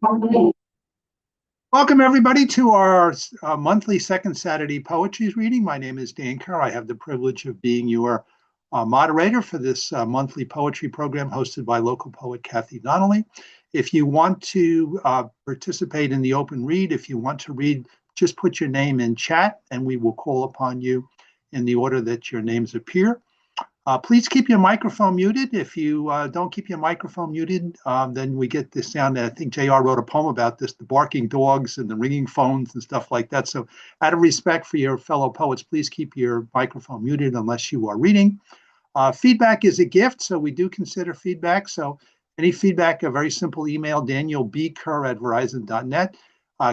Welcome, everybody, to our monthly second Saturday poetry reading. My name is Dan Kerr. I have the privilege of being your moderator for this monthly poetry program hosted by local poet Kathy Donnelly. If you want to participate in the open read, if you want to read, just put your name in chat and we will call upon you in the order that your names appear. Please keep your microphone muted. If you don't keep your microphone muted, then we get this sound. I think JR wrote a poem about this, the barking dogs and the ringing phones and stuff like that. So out of respect for your fellow poets, please keep your microphone muted unless you are reading. Feedback is a gift, so we do consider feedback. So any feedback, a very simple email, danielbkerr@verizon.net.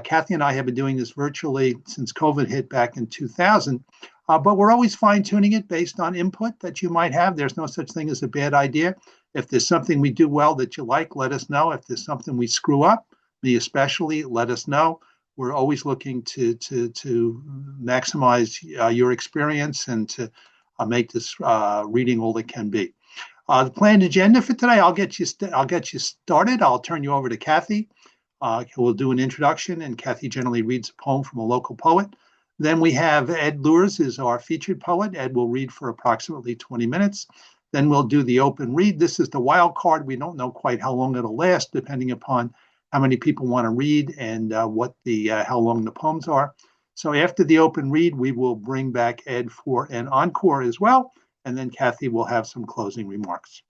Kathy and I have been doing this virtually since COVID hit back in 2000. But we're always fine tuning it based on input that you might have. There's no such thing as a bad idea. If there's something we do well that you like, let us know. If there's something we screw up, me especially, let us know. We're always looking to maximize your experience and to make this reading all it can be. The planned agenda for today, I'll get you started. I'll turn you over to Kathy, who will do an introduction, and Kathy generally reads a poem from a local poet. Then we have Ed Luhrs is our featured poet. Ed will read for approximately 20 minutes. Then we'll do the open read. This is the wild card. We don't know quite how long it'll last, depending upon how many people want to read and how long the poems are. So after the open read, we will bring back Ed for an encore as well, and then Kathy will have some closing remarks.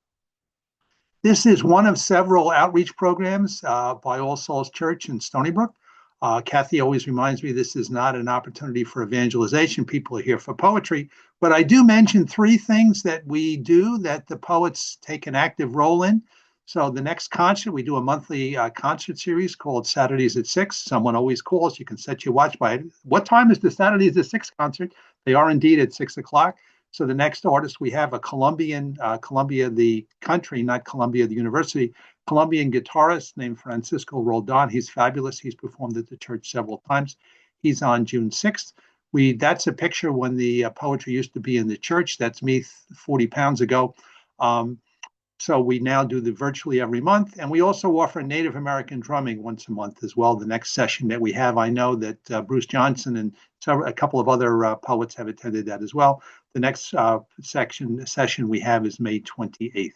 This is one of several outreach programs by All Souls Church in Stony Brook. Kathy always reminds me this is not an opportunity for evangelization. People are here for poetry. But I do mention three things that we do that the poets take an active role in. So the next concert, we do a monthly concert series called Saturdays at 6. Someone always calls. You can set your watch by it. What time is the Saturdays at 6 concert? They are indeed at 6 o'clock. So the next artist we have, a Colombian, Columbia the country, not Columbia the university, Colombian guitarist named Francisco Roldan. He's fabulous. He's performed at the church several times. He's on June 6th. That's a picture when the poetry used to be in the church. That's me 40 pounds ago. So we now do the virtually every month. And we also offer Native American drumming once a month as well. The next session that we have, I know that Bruce Johnson and a couple of other poets have attended that as well. The next session we have is May 28th.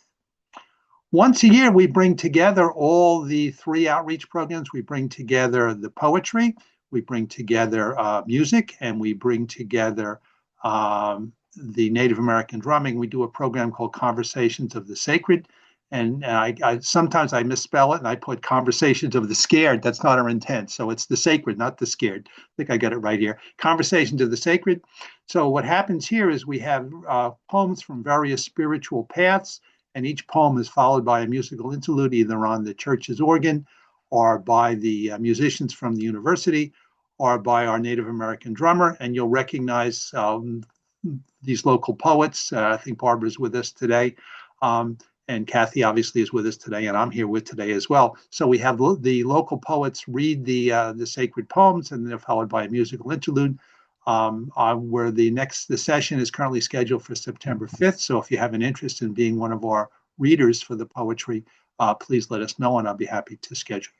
Once a year, we bring together all the three outreach programs. We bring together the poetry, we bring together music, and we bring together the Native American drumming. We do a program called Conversations of the Sacred. And I sometimes I misspell it and I put Conversations of the Scared. That's not our intent. So it's the sacred, not the scared. I think I got it right here. Conversations of the Sacred. So what happens here is we have poems from various spiritual paths, and each poem is followed by a musical interlude, either on the church's organ or by the musicians from the university or by our Native American drummer. And you'll recognize these local poets. I think Barbara's with us today. And Kathy obviously is with us today, and I'm here with today as well. So we have the local poets read the sacred poems, and they're followed by a musical interlude. Where the session is currently scheduled for September 5th. So if you have an interest in being one of our readers for the poetry, please let us know, and I'll be happy to schedule.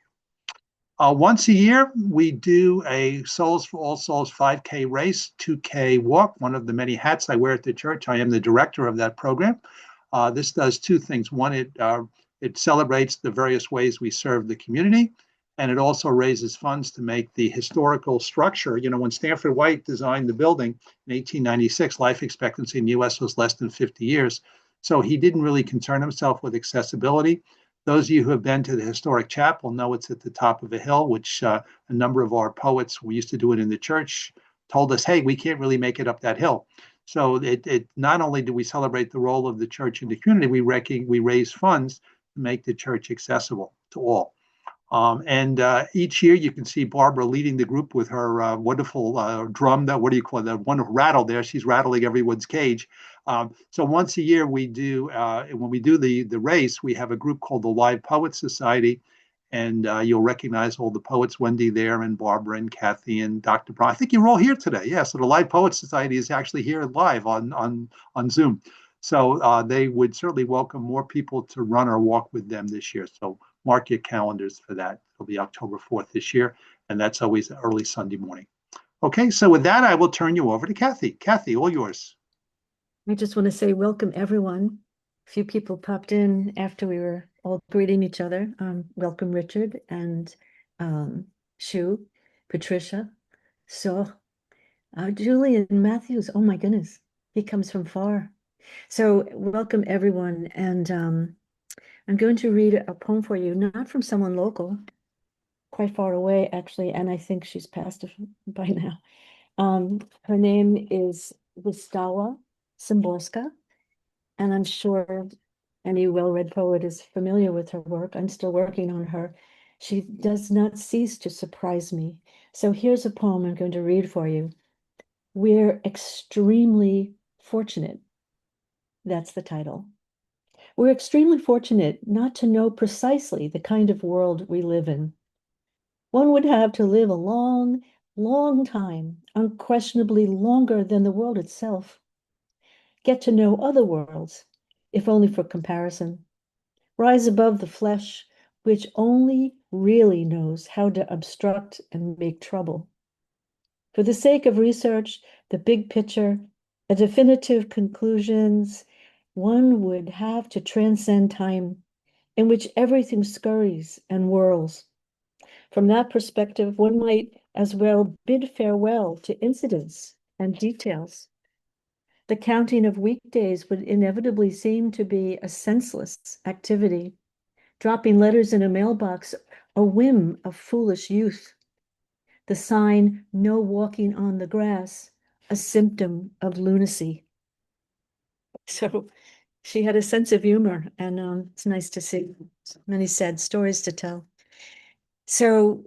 Once a year, we do a Souls for All Souls 5K race, 2K walk, one of the many hats I wear at the church. I am the director of that program. This does two things. One, it celebrates the various ways we serve the community, and it also raises funds to make the historical structure. You know, when Stanford White designed the building in 1896, life expectancy in the U.S. was less than 50 years. So he didn't really concern himself with accessibility. Those of you who have been to the historic chapel know it's at the top of a hill, which a number of our poets, we used to do it in the church, told us, hey, we can't really make it up that hill. So it not only do we celebrate the role of the church in the community, we raise funds to make the church accessible to all. And each year you can see Barbara leading the group with her wonderful drum, what do you call it, that wonderful rattle there. She's rattling everyone's cage. So once a year we do, when we do the race, we have a group called the Live Poets Society. And you'll recognize all the poets, Wendy there, and Barbara and Kathy and Dr. Brown. I think you're all here today. Yeah, so the Live Poets Society is actually here live on Zoom. So they would certainly welcome more people to run or walk with them this year. So mark your calendars for that. It'll be October 4th this year, and that's always early Sunday morning. Okay, so with that, I will turn you over to Kathy. Kathy, all yours. I just want to say welcome, everyone. A few people popped in after we were all greeting each other. Welcome, Richard and Shu, Patricia, so Julian Matthews. Oh my goodness, he comes from far. So welcome, everyone. And I'm going to read a poem for you, not from someone local, quite far away, actually, and I think she's passed by now. Her name is Wystawa Szymborska, and I'm sure any well-read poet is familiar with her work. I'm still working on her. She does not cease to surprise me. So here's a poem I'm going to read for you. We're extremely fortunate. That's the title. We're extremely fortunate not to know precisely the kind of world we live in. One would have to live a long, long time, unquestionably longer than the world itself. Get to know other worlds, if only for comparison. Rise above the flesh, which only really knows how to obstruct and make trouble. For the sake of research, the big picture, a definitive conclusions, one would have to transcend time, in which everything scurries and whirls. From that perspective, one might as well bid farewell to incidents and details. The counting of weekdays would inevitably seem to be a senseless activity. Dropping letters in a mailbox, a whim of foolish youth. The sign, no walking on the grass, a symptom of lunacy. So she had a sense of humor, and it's nice to see many sad stories to tell. So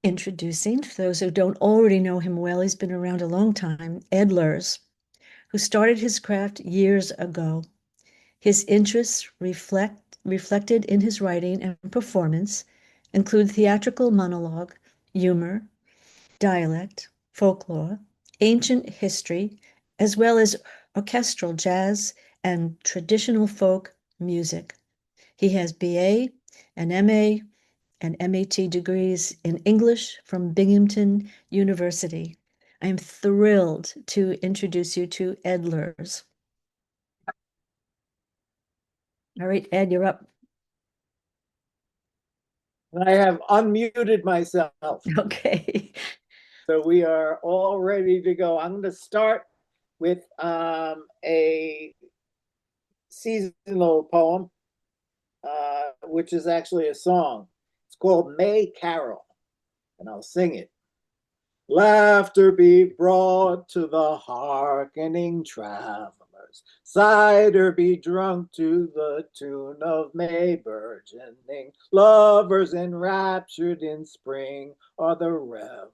introducing, for those who don't already know him well, he's been around a long time, Ed Luhrs, who started his craft years ago. His interests reflected in his writing and performance include theatrical monologue, humor, dialect, folklore, ancient history, as well as orchestral jazz and traditional folk music. He has BA and MA and MAT degrees in English from Binghamton University. I'm thrilled to introduce you to Ed Luhrs. All right, Ed, you're up. I have unmuted myself. Okay. So we are all ready to go. I'm going to start with a seasonal poem, which is actually a song. It's called May Carol, and I'll sing it. Laughter be brought to the hearkening travelers, cider be drunk to the tune of May burgeoning, lovers enraptured in spring are the revelers,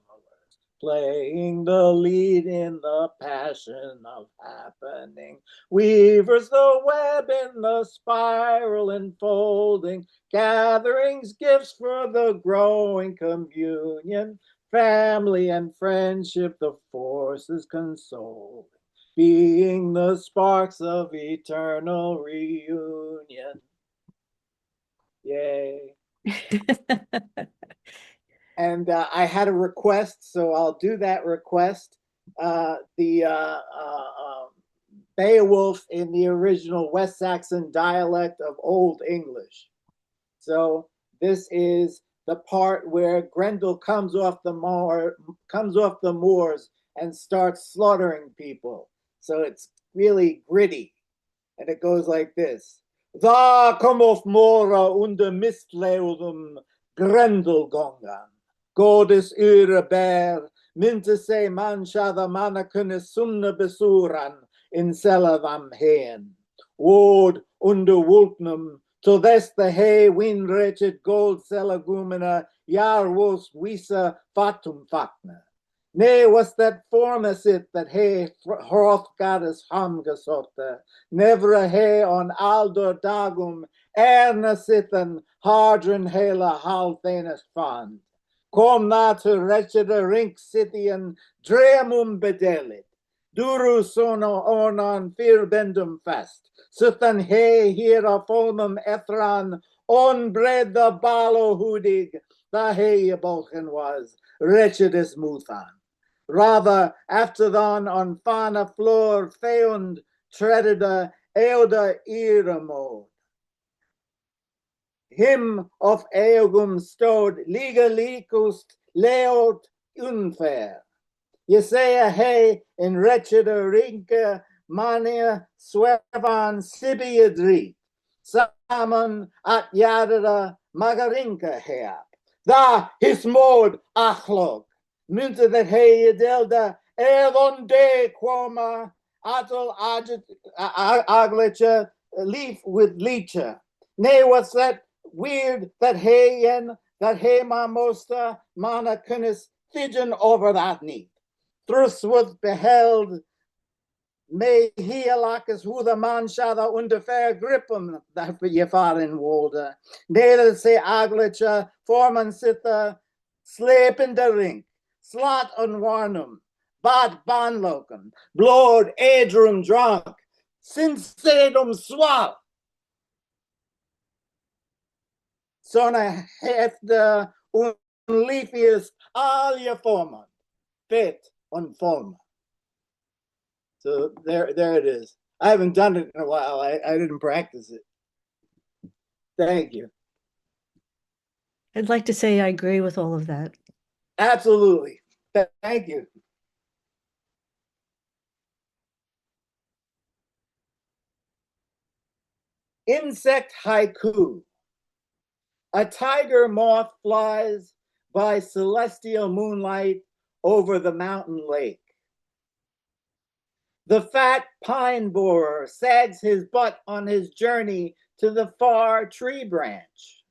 playing the lead in the passion of happening, weavers the web in the spiral enfolding, gatherings gifts for the growing communion, family and friendship, the forces consoling, being the sparks of eternal reunion. Yay. And I had a request, so I'll do that request. Beowulf in the original West Saxon dialect of Old English. So this is the part where Grendel comes off the moors and starts slaughtering people. So it's really gritty, and it goes like this: "Da komov mora under mistleudum Grendel gongan, godes ure bär, mynte se manchada manna kunne sumna besuran in selavam hen. Ward under wulpnum, to this the hay win wretched gold selagumina, yar wos wisa fatum fakna. Nay, was that formas it that hay hroth goddess hamgasotta, never a hay on aldor dagum, erna sitten hardren hela halthanes fond. Kom na to wretched rink sithian dreamum bedelit. Duru sono ornon firbendum fast. Suthan he hira fulmum ethran onbred the balo hudig, the heyebolchen was, wretchedest muthan. Rather, after than on fana floor feund, treaded eoda iramo. Him of eogum stod, liga likust, leot unfair. Jesaja hei in wretchede rinke, mania swevan sibiedri, samen at jadera magarinke her. Da his mod achlog, munte dat hei delda, evon de quoma, atel aglecha, leaf with leecha. Nay, what's that weird that hei en, that hei ma mosta, mana kunis, thigen over that need. Thrusworth beheld may he alakes who the man shada underfair grippum that je farin wolde. Neder se aglecha forman sitha sleep in the rink, slot unwarnum, bad banlokum, blood adrum drunk, sinsedum swal. Sona hefte unleafiest all je forman, fit on form. So there it is. I haven't done it in a while. I didn't practice it. Thank you. I'd like to say I agree with all of that. Absolutely. Thank you. Insect haiku. A tiger moth flies by celestial moonlight over the mountain lake. The fat pine borer sags his butt on his journey to the far tree branch.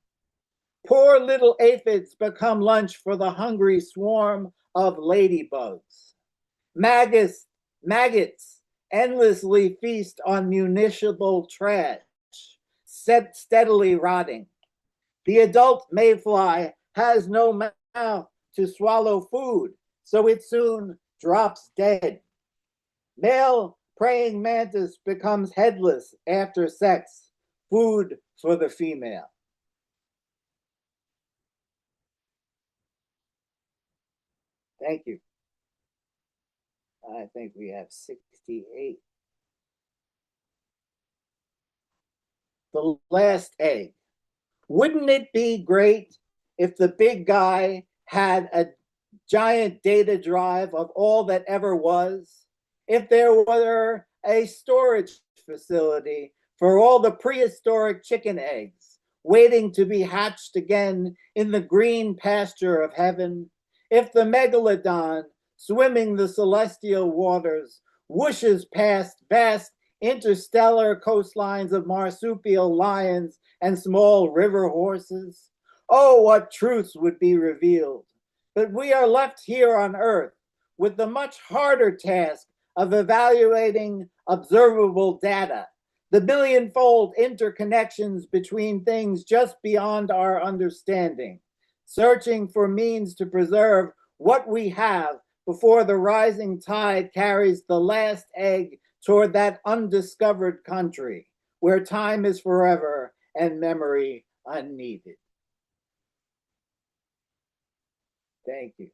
Poor little aphids become lunch for the hungry swarm of ladybugs. Maggots endlessly feast on municipal trash, set steadily rotting. The adult mayfly has no mouth to swallow food, so it soon drops dead. Male praying mantis becomes headless after sex, food for the female. Thank you. I think we have 68. The last egg. Wouldn't it be great if the big guy had a giant data drive of all that ever was? If there were a storage facility for all the prehistoric chicken eggs waiting to be hatched again in the green pasture of heaven, if the megalodon swimming the celestial waters whooshes past vast interstellar coastlines of marsupial lions and small river horses, oh, what truths would be revealed. But we are left here on Earth with the much harder task of evaluating observable data, the millionfold interconnections between things just beyond our understanding, searching for means to preserve what we have before the rising tide carries the last egg toward that undiscovered country where time is forever and memory unneeded. Thank you.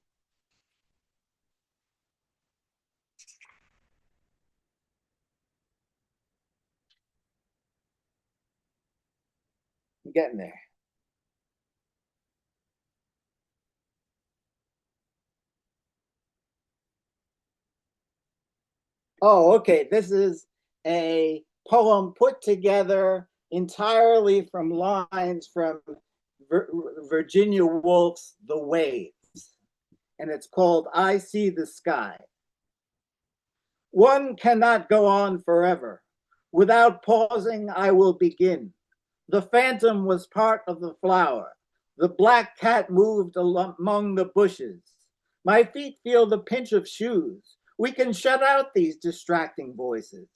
I'm getting there. Oh, okay. This is a poem put together entirely from lines from Virginia Woolf's The Waves, and it's called I See the Sky. One cannot go on forever. Without pausing, I will begin. The phantom was part of the flower. The black cat moved among the bushes. My feet feel the pinch of shoes. We can shut out these distracting voices.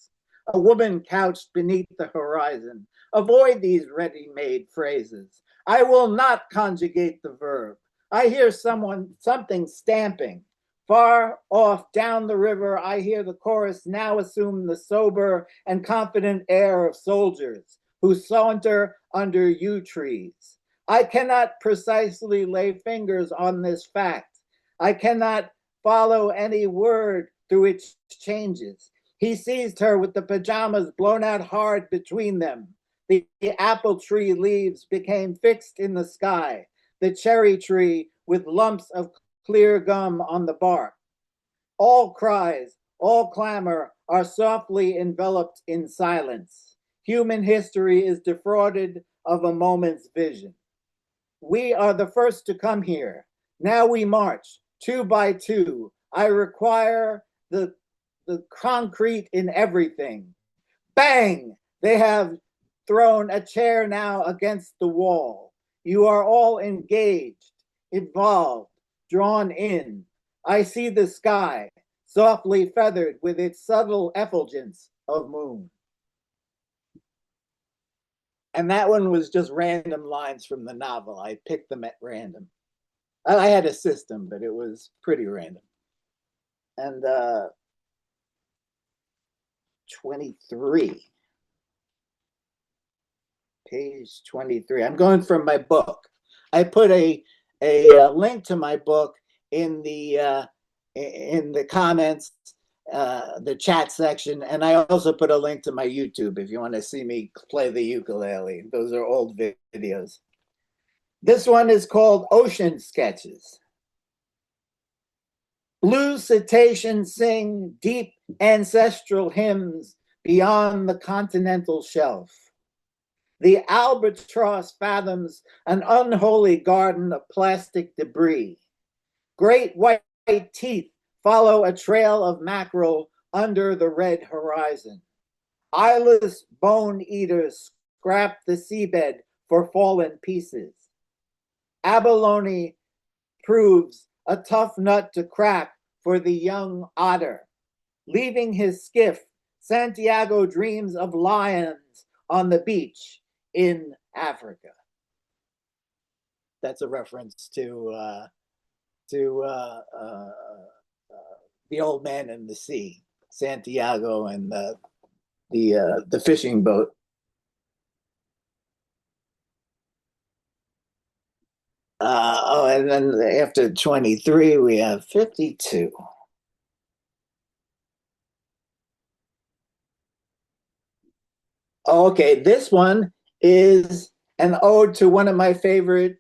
A woman couched beneath the horizon. Avoid these ready-made phrases. I will not conjugate the verb. I hear something stamping. Far off down the river, I hear the chorus now assume the sober and confident air of soldiers who saunter under yew trees. I cannot precisely lay fingers on this fact. I cannot follow any word through its changes. He seized her with the pajamas blown out hard between them. The apple tree leaves became fixed in the sky, the cherry tree with lumps of clear gum on the bark. All cries, all clamor are softly enveloped in silence. Human history is defrauded of a moment's vision. We are the first to come here. Now we march, 2 by 2. I require the concrete in everything. Bang! They have thrown a chair now against the wall. You are all engaged, involved, drawn in. I see the sky, softly feathered with its subtle effulgence of moon. And that one was just random lines from the novel. I picked them at random. I had a system, but it was pretty random. And 23. Page 23. I'm going from my book. I put a link to my book in the comments, the chat section, and I also put a link to my YouTube if you want to see me play the ukulele. Those are old videos. This one is called Ocean Sketches. Blue cetaceans sing deep ancestral hymns beyond the continental shelf. The albatross fathoms an unholy garden of plastic debris. Great white teeth follow a trail of mackerel under the red horizon. Eyeless bone eaters scrap the seabed for fallen pieces. Abalone proves a tough nut to crack for the young otter. Leaving his skiff, Santiago dreams of lions on the beach in Africa. That's a reference to The Old Man in the Sea, Santiago and the fishing boat. And then after 23, we have 52. Okay, this one is an ode to one of my favorite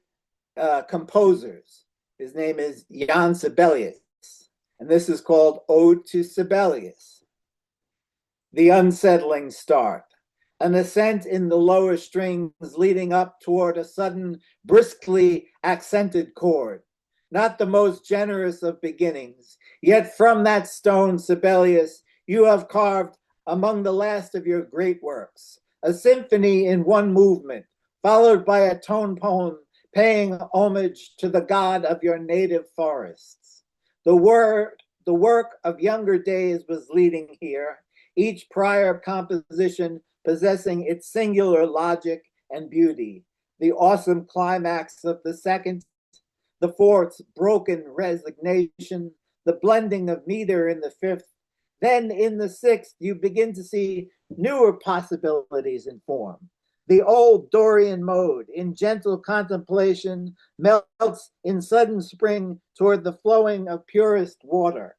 composers. His name is Jan Sibelius, and this is called Ode to Sibelius. The unsettling start, an ascent in the lower strings leading up toward a sudden, briskly accented chord. Not the most generous of beginnings, yet from that stone, Sibelius, you have carved among the last of your great works, a symphony in one movement, followed by a tone poem paying homage to the god of your native forests. The work of younger days was leading here, each prior composition possessing its singular logic and beauty. The awesome climax of the second, the fourth's broken resignation, the blending of meter in the fifth. Then in the sixth, you begin to see newer possibilities in form. The old Dorian mode, in gentle contemplation, melts in sudden spring toward the flowing of purest water.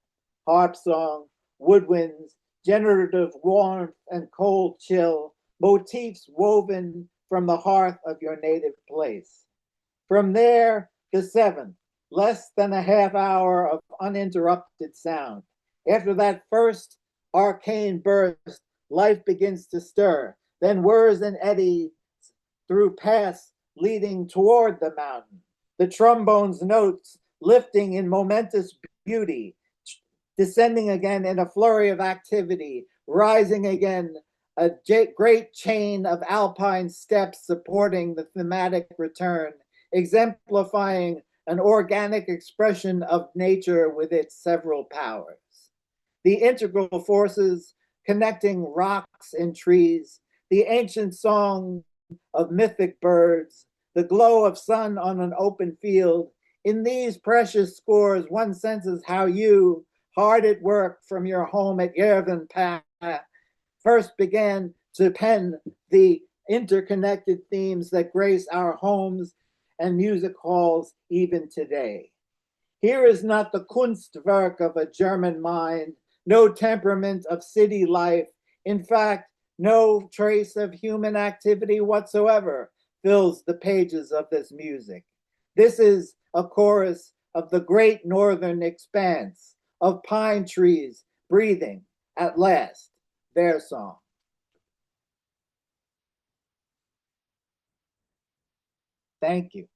Harp song, woodwinds, generative warmth and cold chill, motifs woven from the hearth of your native place. From there, the seventh, less than a half hour of uninterrupted sound. After that first arcane burst, life begins to stir. Then whirs and eddies through paths leading toward the mountain. The trombone's notes lifting in momentous beauty, descending again in a flurry of activity, rising again, a great chain of alpine steps supporting the thematic return, exemplifying an organic expression of nature with its several powers. The integral forces connecting rocks and trees, the ancient song of mythic birds, the glow of sun on an open field. In these precious scores, one senses how you, hard at work from your home at Yerevan Pass, first began to pen the interconnected themes that grace our homes and music halls even today. Here is not the Kunstwerk of a German mind, no temperament of city life. In fact, no trace of human activity whatsoever fills the pages of this music. This is a chorus of the great northern expanse, of pine trees breathing, at last, their song. Thank you.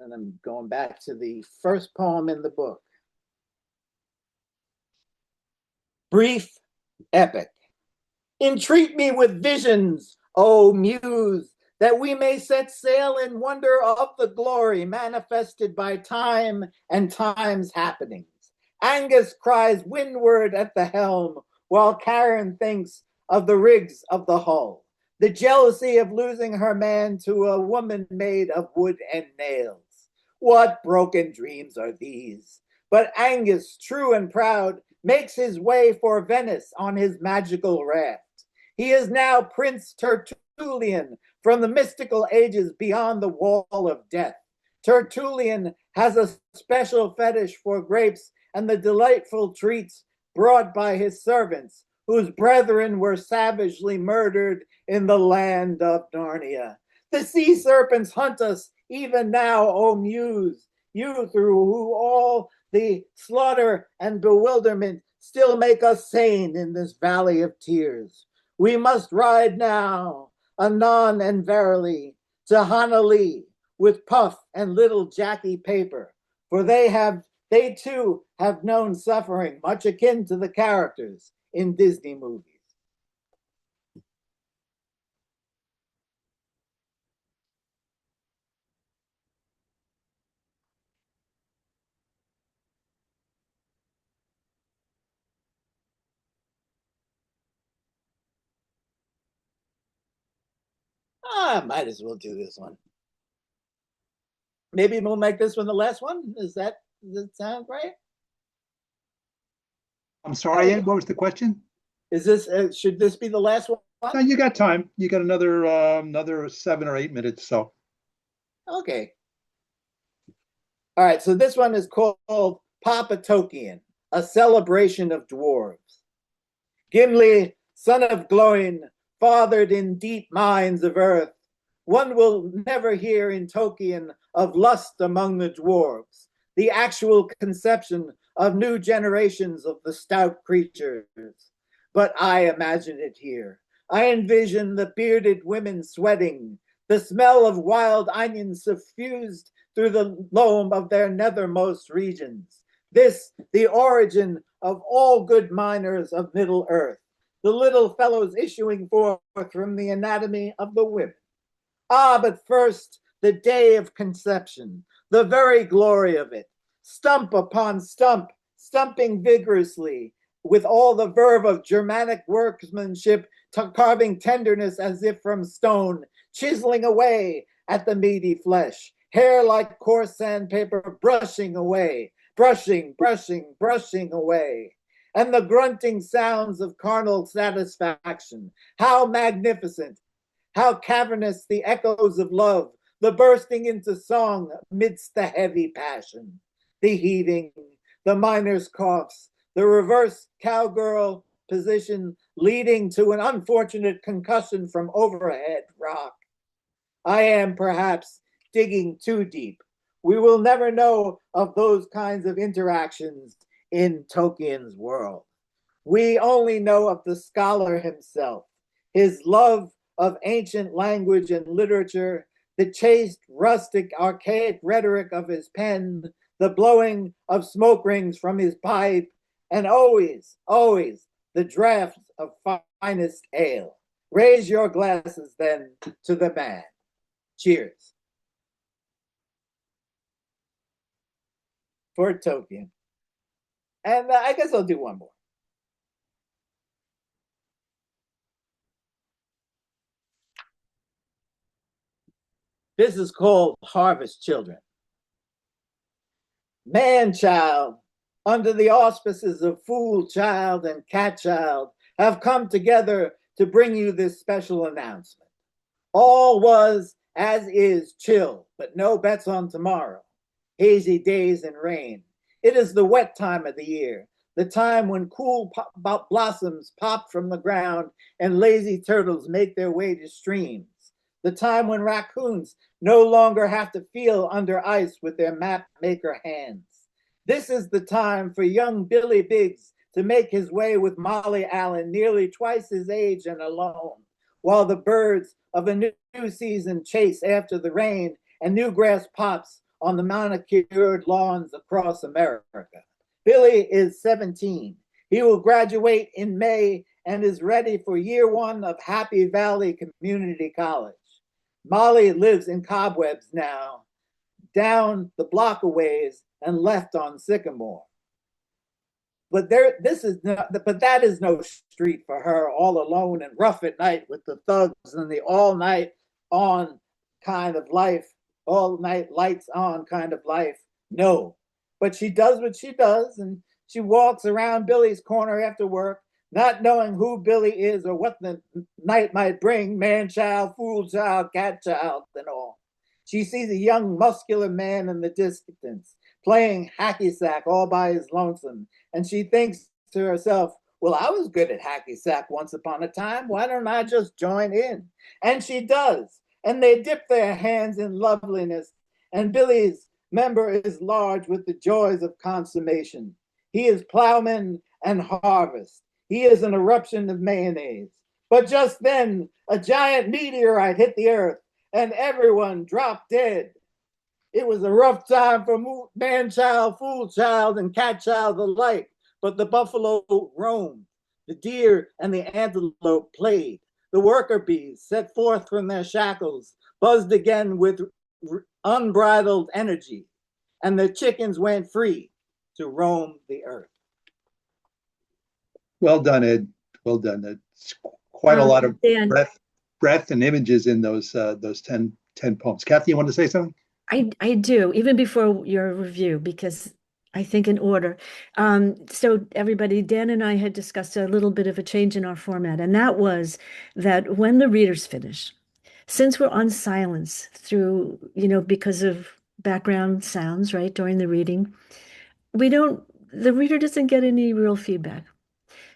And I'm going back to the first poem in the book. Brief epic. Entreat me with visions, O muse, that we may set sail in wonder of the glory manifested by time and time's happenings. Angus cries windward at the helm, while Karen thinks of the rigs of the hull, the jealousy of losing her man to a woman made of wood and nails. What broken dreams are these? But Angus, true and proud, makes his way for Venice on his magical raft. He is now Prince Tertullian from the mystical ages beyond the wall of death. Tertullian has a special fetish for grapes and the delightful treats brought by his servants, whose brethren were savagely murdered in the land of Narnia. The sea serpents hunt us even now, O muse, you through who all the slaughter and bewilderment still make us sane in this valley of tears. We must ride now, anon and verily, to Hanalei with Puff and little Jackie Paper, for they too have known suffering much akin to the characters in Disney movies. I might as well do this one. Maybe we'll make this one the last one. Does that sound right? I'm sorry, Ed, what was the question? Is this should this be the last one? No, you got time. You got another 7 or 8 minutes. So Okay. All right. So this one is called Papa Tokian, a celebration of dwarves. Gimli, son of Gloin, fathered in deep mines of earth, one will never hear in Tokian of lust among the dwarves, the actual conception of new generations of the stout creatures. But I imagine it here. I envision the bearded women sweating, the smell of wild onions suffused through the loam of their nethermost regions. This, the origin of all good miners of Middle Earth, the little fellows issuing forth from the anatomy of the women. Ah, but first, the day of conception, the very glory of it. Stump upon stump, stumping vigorously, with all the verve of Germanic workmanship, carving tenderness as if from stone, chiseling away at the meaty flesh, hair like coarse sandpaper brushing away, brushing away. And the grunting sounds of carnal satisfaction. How magnificent, how cavernous the echoes of love, the bursting into song amidst the heavy passion, the heaving, the miner's coughs, the reverse cowgirl position leading to an unfortunate concussion from overhead rock. I am perhaps digging too deep. We will never know of those kinds of interactions in Tolkien's world. We only know of the scholar himself, his love of ancient language and literature, the chaste, rustic, archaic rhetoric of his pen, the blowing of smoke rings from his pipe, and always, always the draught of finest ale. Raise your glasses then to the man. Cheers. For Tolkien. And I guess I'll do one more. This is called Harvest Children. Man child, under the auspices of Fool Child and Cat Child, have come together to bring you this special announcement. All was, as is, chill, but no bets on tomorrow. Hazy days and rain. It is the wet time of the year, the time when cool blossoms pop from the ground and lazy turtles make their way to streams, the time when raccoons no longer have to feel under ice with their map maker hands. This is the time for young Billy Biggs to make his way with Molly Allen, nearly twice his age and alone, while the birds of a new season chase after the rain and new grass pops on the manicured lawns across America. Billy is 17. He will graduate in May and is ready for year one of Happy Valley Community College. Molly lives in Cobwebs now, down the block a ways and left on Sycamore. But that is no street for her, all alone and rough at night with the thugs and the all night on kind of life, all night lights on kind of life. No, but she does what she does, and she walks around Billy's corner after work, not knowing who Billy is or what the night might bring, man child, fool child, cat child, and all. She sees a young muscular man in the distance playing hacky sack all by his lonesome, and she thinks to herself, well, I was good at hacky sack once upon a time. Why don't I just join in? And she does. And they dip their hands in loveliness. And Billy's member is large with the joys of consummation. He is plowman and harvest. He is an eruption of mayonnaise. But just then, a giant meteorite hit the earth, and everyone dropped dead. It was a rough time for man-child, fool-child, and cat-child alike, but the buffalo roamed, the deer and the antelope played, the worker bees set forth from their shackles, buzzed again with unbridled energy, and the chickens went free to roam the earth. Well done, Ed. Well done. It's quite a lot of Dan, breadth and images in those 10 poems. Kathy, you want to say something? I do, even before your review, because I think in order. So everybody, Dan and I had discussed a little bit of a change in our format, and that was that when the readers finish, since we're on silence through, because of background sounds, right, during the reading, the reader doesn't get any real feedback.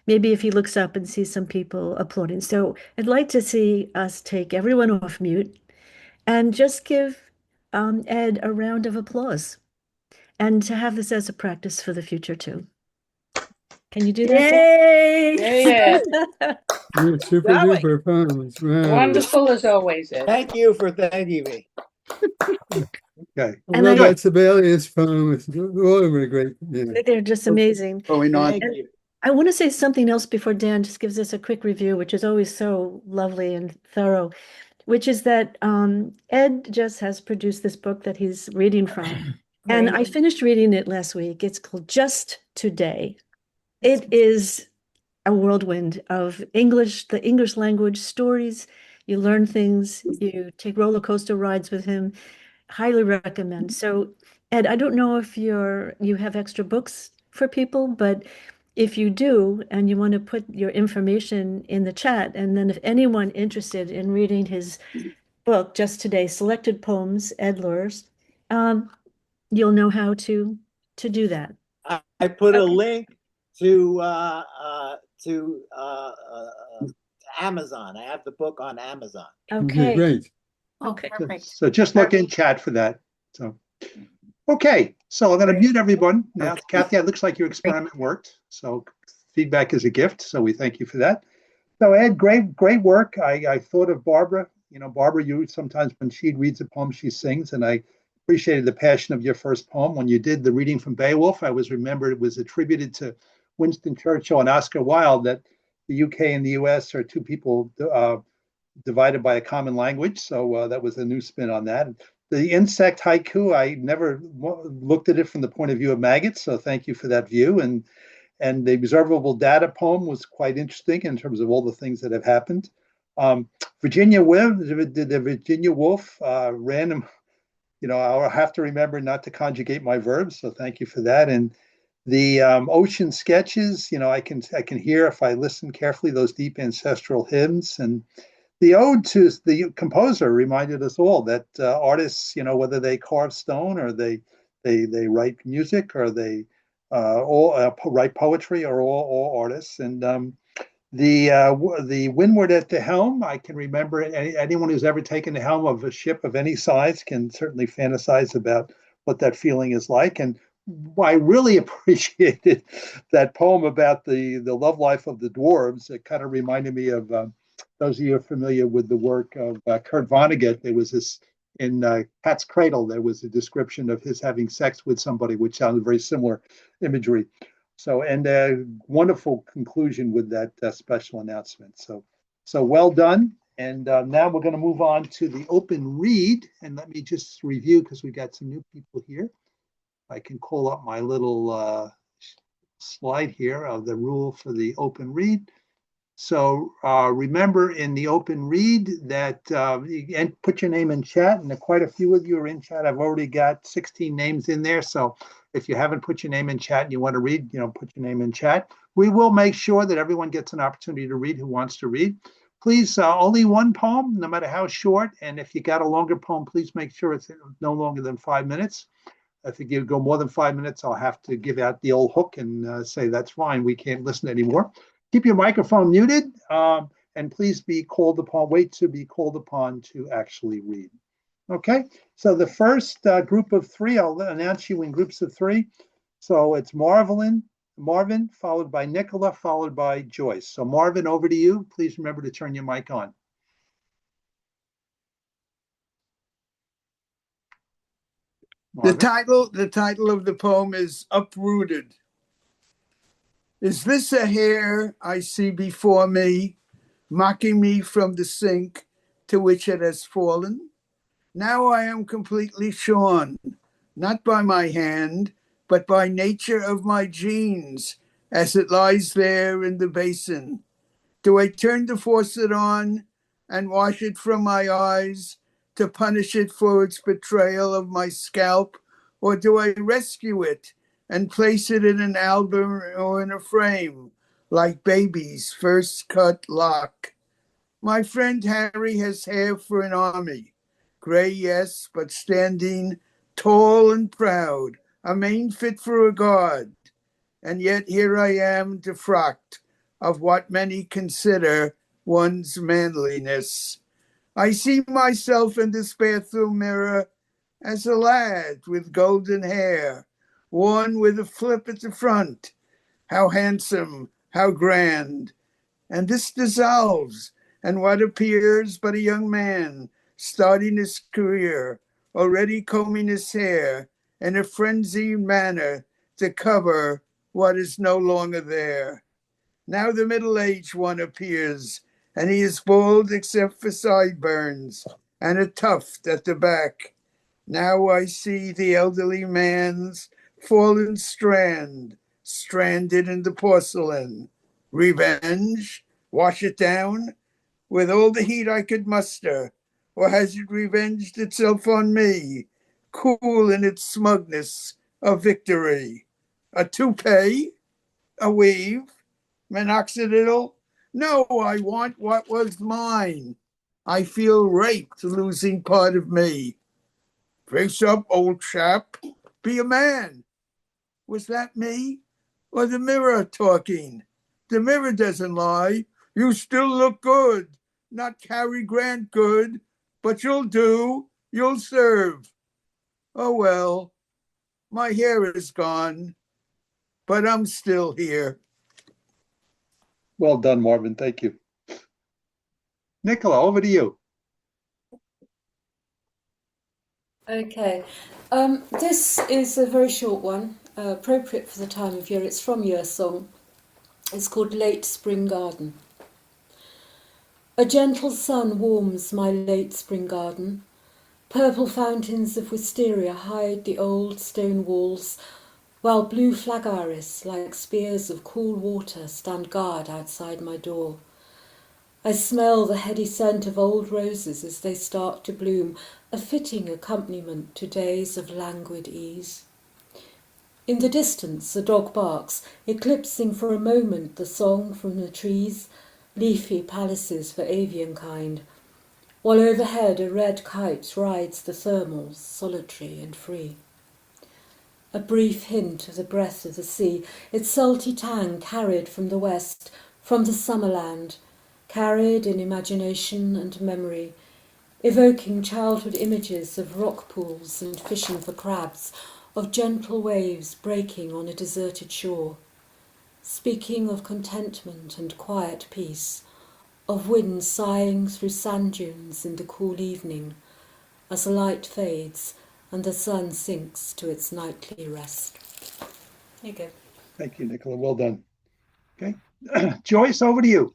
Maybe if he looks up and sees some people applauding. So I'd like to see us take everyone off mute and just give Ed a round of applause, and to have this as a practice for the future too. Can you do that? Yay! You're super duper poems. Wow. Wonderful as always, Ed. Thank you for thanking me. Okay. And Well, that Sibelius poem is all over the great. Yeah. They're just amazing. Going on. Thank you. I want to say something else before Dan just gives us a quick review, which is always so lovely and thorough, which is that Ed just has produced this book that he's reading from. And I finished reading it last week. It's called Just Today. It is a whirlwind of English, the English language, stories. You learn things, you take roller coaster rides with him. Highly recommend. So, Ed, I don't know if you have extra books for people, but if you do, and you want to put your information in the chat, and then if anyone interested in reading his book, Just Today, Selected Poems, Ed Luhrs, you'll know how to do that. I put a link to Amazon. I have the book on Amazon. Okay. Great. Okay. Perfect. So just look in chat for that. So, okay. So I'm going to mute everyone now. Kathy, it looks like your experiment worked. So feedback is a gift. So we thank you for that. So Ed, great work. I thought of Barbara. Barbara, you sometimes when she reads a poem, she sings, and I appreciated the passion of your first poem. When you did the reading from Beowulf, I remembered it was attributed to Winston Churchill and Oscar Wilde that the UK and the US are two people divided by a common language. So that was a new spin on that. The insect haiku, I never looked at it from the point of view of maggots. So thank you for that view. And the observable data poem was quite interesting in terms of all the things that have happened. Virginia Woolf, random, I'll have to remember not to conjugate my verbs. So thank you for that. And The ocean sketches, I can hear if I listen carefully those deep ancestral hymns. And the ode to the composer reminded us all that artists, whether they carve stone or they write music or they all write poetry, are all artists. And the windward at the helm, I can remember anyone who's ever taken the helm of a ship of any size can certainly fantasize about what that feeling is like. And I really appreciated that poem about the love life of the dwarves. It kind of reminded me of those of you who are familiar with the work of Kurt Vonnegut. There was this in Cat's Cradle. There was a description of his having sex with somebody, which sounded very similar imagery. So, and a wonderful conclusion with that special announcement. So well done. And now we're going to move on to the open read. And let me just review, because we got some new people here. I can call up my little slide here of the rule for the open read. So remember in the open read that and put your name in chat, and quite a few of you are in chat. I've already got 16 names in there. So if you haven't put your name in chat and you want to read, put your name in chat. We will make sure that everyone gets an opportunity to read who wants to read. Please, only one poem, no matter how short. And if you got a longer poem, please make sure it's no longer than 5 minutes. If you go more than 5 minutes, I'll have to give out the old hook and say that's fine. We can't listen anymore. Keep your microphone muted, and please be called upon. Wait to be called upon to actually read. Okay. So the first group of three, I'll announce you in groups of three. So it's Marvin, followed by Nicola, followed by Joyce. So Marvin, over to you. Please remember to turn your mic on. The title of the poem is Uprooted. Is this a hair I see before me, mocking me from the sink to which it has fallen? Now I am completely shorn, not by my hand, but by nature of my genes, as it lies there in the basin. Do I turn the faucet on and wash it from my eyes to punish it for its betrayal of my scalp? Or do I rescue it and place it in an album or in a frame, like baby's first cut lock? My friend Harry has hair for an army. Gray, yes, but standing tall and proud, a mane fit for a guard. And yet here I am defrocked of what many consider one's manliness. I see myself in this bathroom mirror as a lad with golden hair, worn with a flip at the front. How handsome, how grand. And this dissolves, and what appears but a young man starting his career, already combing his hair in a frenzied manner to cover what is no longer there. Now the middle-aged one appears, and he is bald except for sideburns and a tuft at the back. Now I see the elderly man's fallen strand, stranded in the porcelain. Revenge? Wash it down? With all the heat I could muster? Or has it revenged itself on me, cool in its smugness of victory? A toupee? A weave? Minoxidil? No, I want what was mine. I feel raped, losing part of me. Face up, old chap. Be a man. Was that me? Or the mirror talking? The mirror doesn't lie. You still look good. Not Cary Grant good, but you'll do. You'll serve. Oh, well, my hair is gone, but I'm still here. Well done, Marvin. Thank you. Nicola, over to you. Okay, this is a very short one, appropriate for the time of year. It's from Your Song. It's called Late Spring Garden. A gentle sun warms my late spring garden. Purple fountains of wisteria hide the old stone walls, while blue flag iris, like spears of cool water, stand guard outside my door. I smell the heady scent of old roses as they start to bloom, a fitting accompaniment to days of languid ease. In the distance, a dog barks, eclipsing for a moment the song from the trees, leafy palaces for avian kind, while overhead a red kite rides the thermals, solitary and free. A brief hint of the breath of the sea, its salty tang carried from the west, from the summer land, carried in imagination and memory, evoking childhood images of rock pools and fishing for crabs, of gentle waves breaking on a deserted shore, speaking of contentment and quiet peace, of wind sighing through sand dunes in the cool evening, as light fades and the sun sinks to its nightly rest. There you go. Thank you, Nicola. Well done. Okay. Joyce, over to you.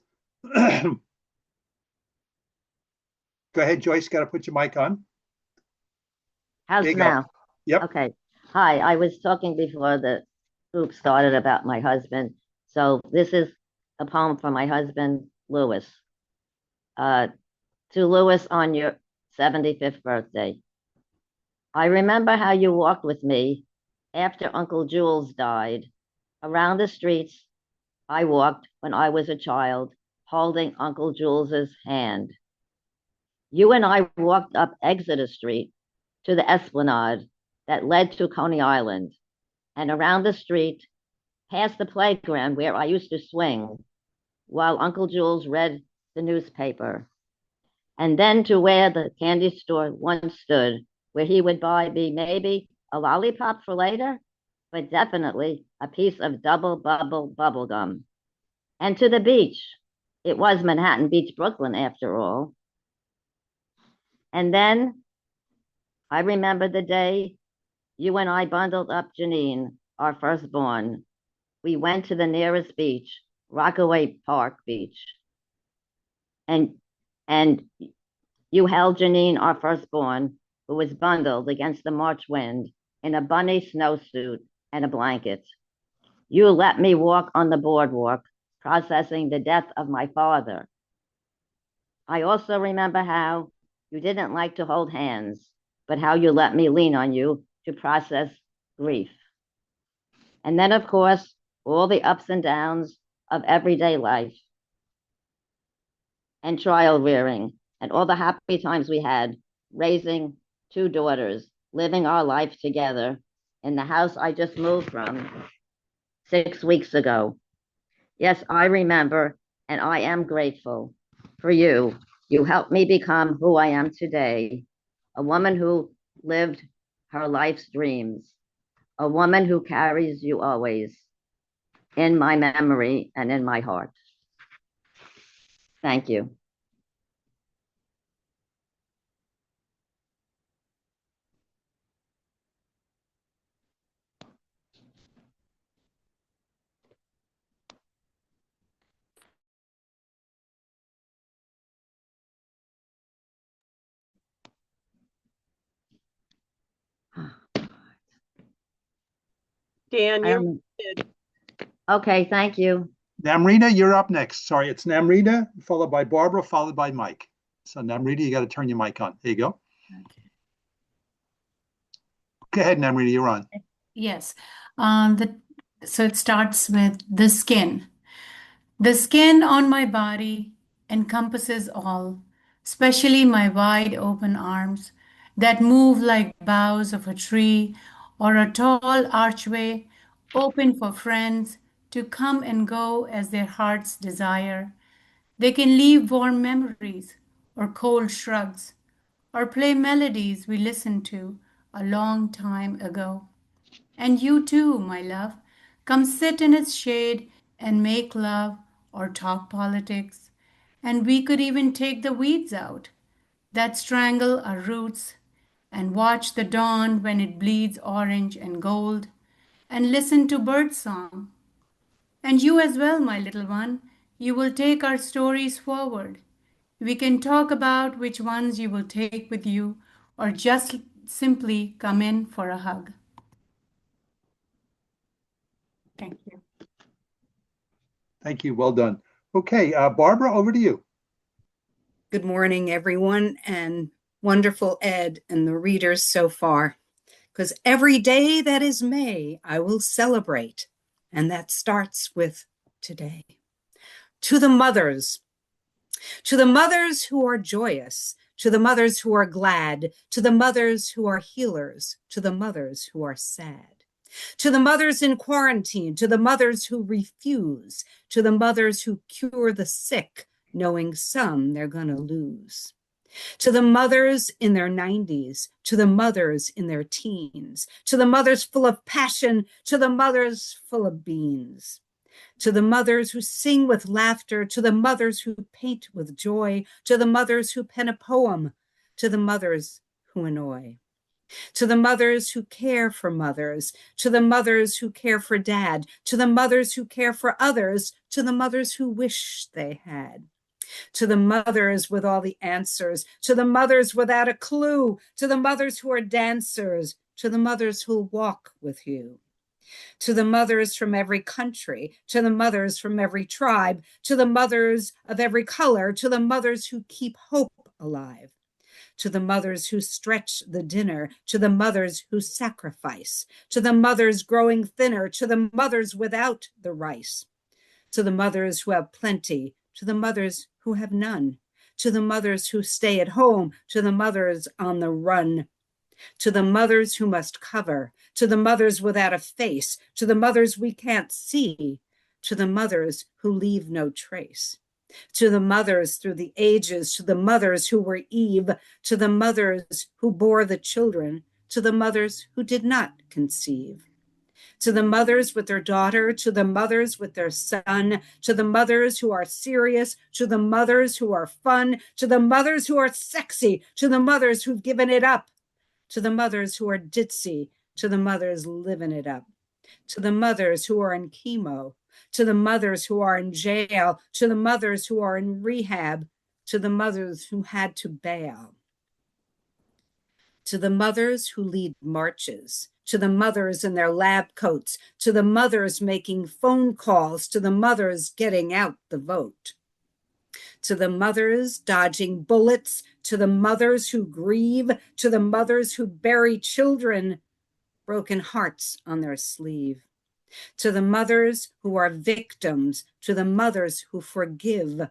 Go ahead, Joyce. Got to put your mic on. How's There you go. now? Yep. Okay. Hi, I was talking before the group started about my husband. So this is a poem for my husband, Louis. To Louis on your 75th birthday. I remember how you walked with me after Uncle Jules died. Around the streets I walked when I was a child, holding Uncle Jules's hand. You and I walked up Exeter Street to the Esplanade that led to Coney Island, and around the street, past the playground where I used to swing, while Uncle Jules read the newspaper, and then to where the candy store once stood, where he would buy me maybe a lollipop for later, but definitely a piece of double bubble gum. And to the beach. It was Manhattan Beach, Brooklyn, after all. And then I remember the day you and I bundled up Janine, our firstborn. We went to the nearest beach, Rockaway Park Beach. And you held Janine, our firstborn, who was bundled against the March wind in a bunny snowsuit and a blanket. You let me walk on the boardwalk, processing the death of my father. I also remember how you didn't like to hold hands, but how you let me lean on you to process grief. And then, of course, all the ups and downs of everyday life and trial rearing and all the happy times we had raising two daughters, living our life together in the house I just moved from 6 weeks ago. Yes, I remember, and I am grateful for you. You helped me become who I am today, a woman who lived her life's dreams, a woman who carries you always in my memory and in my heart. Thank you. Dan, you're Okay, thank you. Namrita, you're up next. Sorry, it's Namrita, followed by Barbara, followed by Mike. So Namrita, you got to turn your mic on. There you go. Okay. Go ahead, Namrita, you're on. Yes. So it starts with the skin. The skin on my body encompasses all, especially my wide open arms that move like boughs of a tree or a tall archway open for friends to come and go as their hearts desire. They can leave warm memories or cold shrugs or play melodies we listened to a long time ago. And you too, my love, come sit in its shade and make love or talk politics. And we could even take the weeds out that strangle our roots and watch the dawn when it bleeds orange and gold and listen to birdsong. And you as well, my little one, you will take our stories forward. We can talk about which ones you will take with you or just simply come in for a hug. Thank you. Thank you. Well done. Okay, Barbara, over to you. Good morning, everyone, and wonderful Ed and the readers so far. because every day that is May, I will celebrate. And that starts with today. To the mothers who are joyous, to the mothers who are glad, to the mothers who are healers, to the mothers who are sad, to the mothers in quarantine, to the mothers who refuse, to the mothers who cure the sick, knowing some they're going to lose. To the mothers in their 90s, to the mothers in their teens, to the mothers full of passion, to the mothers full of beans, to the mothers who sing with laughter, to the mothers who paint with joy, to the mothers who pen a poem, to the mothers who annoy, to the mothers who care for mothers, to the mothers who care for dad, to the mothers who care for others, to the mothers who wish they had, to the mothers with all the answers, to the mothers without a clue, to the mothers who are dancers, to the mothers who'll walk with you, to the mothers from every country, to the mothers from every tribe, to the mothers of every color, to the mothers who keep hope alive, to the mothers who stretch the dinner, to the mothers who sacrifice, to the mothers growing thinner, to the mothers without the rice, to the mothers who have plenty, to the mothers who have none, to the mothers who stay at home, to the mothers on the run, to the mothers who must cover, to the mothers without a face, to the mothers we can't see, to the mothers who leave no trace, to the mothers through the ages, to the mothers who were Eve, to the mothers who bore the children, to the mothers who did not conceive, to the mothers with their daughter, to the mothers with their son, to the mothers who are serious, to the mothers who are fun, to the mothers who are sexy, to the mothers who've given it up, to the mothers who are ditzy, to the mothers living it up, to the mothers who are in chemo, to the mothers who are in jail, to the mothers who are in rehab, to the mothers who had to bail, to the mothers who lead marches, to the mothers in their lab coats, to the mothers making phone calls, to the mothers getting out the vote, to the mothers dodging bullets, to the mothers who grieve, to the mothers who bury children, broken hearts on their sleeve, to the mothers who are victims, to the mothers who forgive,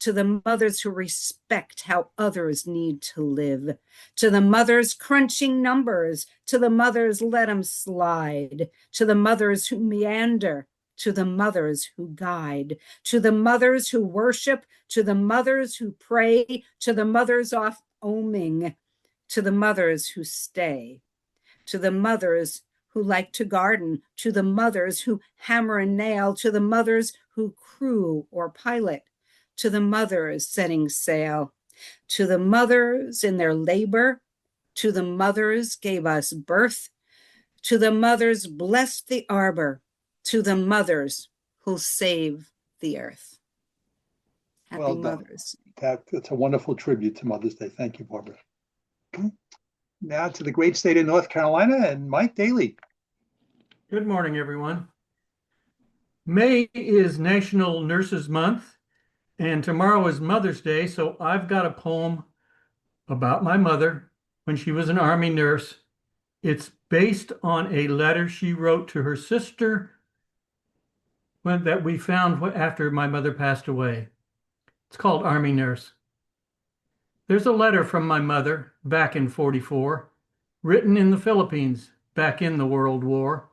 to the mothers who respect how others need to live, to the mothers crunching numbers, to the mothers let them slide, to the mothers who meander, to the mothers who guide, to the mothers who worship, to the mothers who pray, to the mothers off oming, to the mothers who stay, to the mothers who like to garden, to the mothers who hammer and nail, to the mothers who crew or pilot, to the mothers setting sail, to the mothers in their labor, to the mothers gave us birth, to the mothers bless the arbor, to the mothers who'll save the earth. Happy Well done. Mothers. That's a wonderful tribute to Mother's Day. Thank you, Barbara. Okay. Now to the great state of North Carolina and Mike Daly. Good morning, everyone. May is National Nurses Month, and tomorrow is Mother's Day, so I've got a poem about my mother when she was an Army nurse. It's based on a letter she wrote to her sister that we found after my mother passed away. It's called Army Nurse. There's a letter from my mother back in 44, written in the Philippines back in the World War.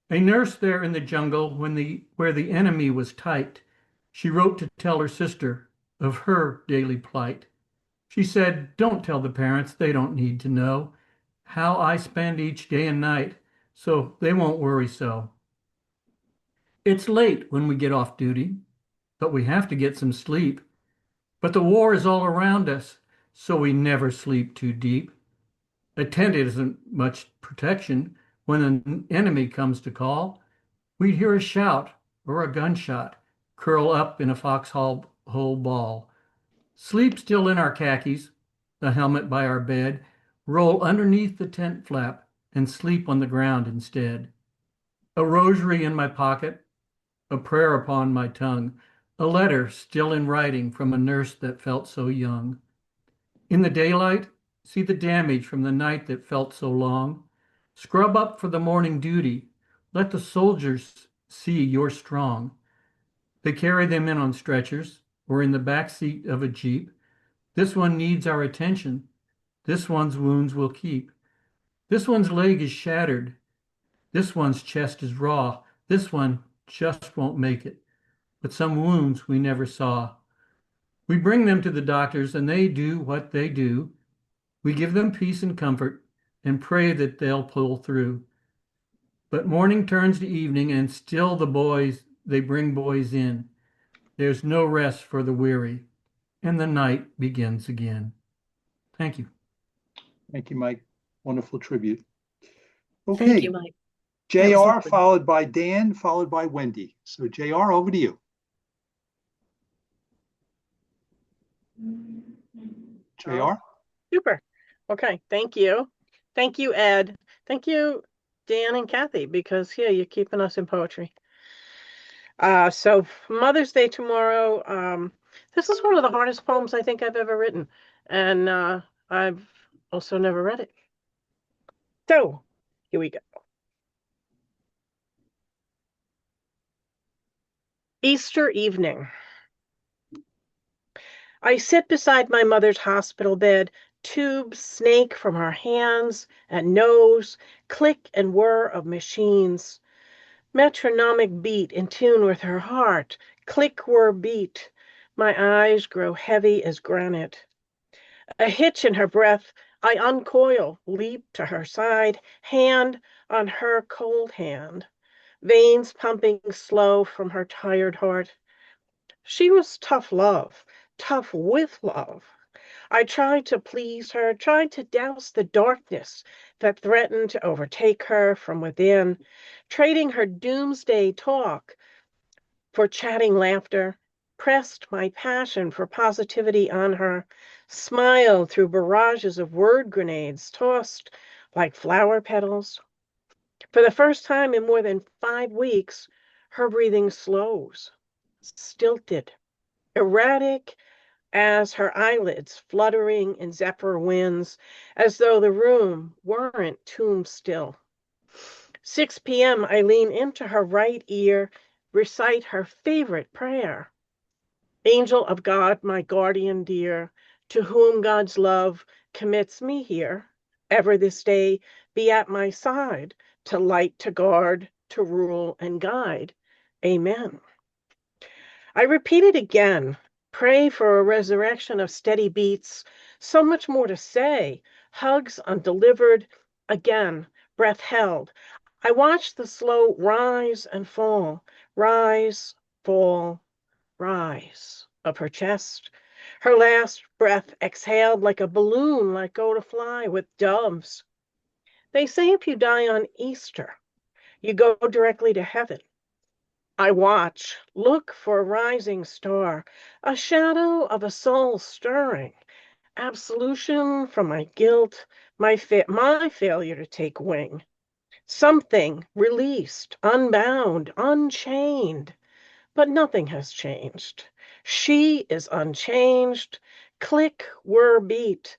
A nurse there in the jungle where the enemy was tight. She wrote to tell her sister of her daily plight. She said, "Don't tell the parents, they don't need to know how I spend each day and night, so they won't worry so. It's late when we get off duty, but we have to get some sleep. But the war is all around us, so we never sleep too deep. A tent isn't much protection. When an enemy comes to call, we'd hear a shout or a gunshot, curl up in a foxhole ball. Sleep still in our khakis, the helmet by our bed, roll underneath the tent flap and sleep on the ground instead. A rosary in my pocket, a prayer upon my tongue, a letter still in writing from a nurse that felt so young. In the daylight, see the damage from the night that felt so long. Scrub up for the morning duty. Let the soldiers see you're strong. They carry them in on stretchers or in the back seat of a Jeep. This one needs our attention. This one's wounds will keep. This one's leg is shattered. This one's chest is raw. This one just won't make it. But some wounds we never saw. We bring them to the doctors and they do what they do. We give them peace and comfort and pray that they'll pull through. But morning turns to evening and still they bring boys in. There's no rest for the weary and the night begins again. Thank you. Thank you, Mike. Wonderful tribute. Thank Okay, you, Mike. JR, lovely. followed by Dan, followed by Wendy. So JR, over to you. JR? Super. Okay. Thank you. Thank you, Ed. Thank you, Dan and Kathy, because here you're keeping us in poetry. So Mother's Day tomorrow. This is one of the hardest poems I think I've ever written. And I've also never read it. So here we go. Easter evening. I sit beside my mother's hospital bed. Tubes snake from her hands and nose, click and whir of machines. Metronomic beat in tune with her heart, click whir beat. My eyes grow heavy as granite. A hitch in her breath, I uncoil, leap to her side, hand on her cold hand. Veins pumping slow from her tired heart. She was tough love, tough with love. I tried to please her, tried to douse the darkness that threatened to overtake her from within, trading her doomsday talk for chatting laughter, pressed my passion for positivity on her, smiled through barrages of word grenades tossed like flower petals. For the first time in more than 5 weeks, her breathing slows, stilted, erratic as her eyelids fluttering in zephyr winds, as though the room weren't tomb still. 6 p.m., I lean into her right ear, recite her favorite prayer. Angel of God, my guardian dear, to whom God's love commits me here, ever this day be at my side, to light, to guard, to rule and guide. Amen. I repeat it again. Pray for a resurrection of steady beats. So much more to say. Hugs undelivered. Again, breath held. I watch the slow rise and fall, rise, fall, rise of her chest. Her last breath exhaled like a balloon let go to fly with doves. They say if you die on Easter, you go directly to heaven. I watch, look for a rising star, a shadow of a soul stirring, absolution from my guilt, my failure to take wing. Something released, unbound, unchained, but nothing has changed. She is unchanged. Click, whir, beat,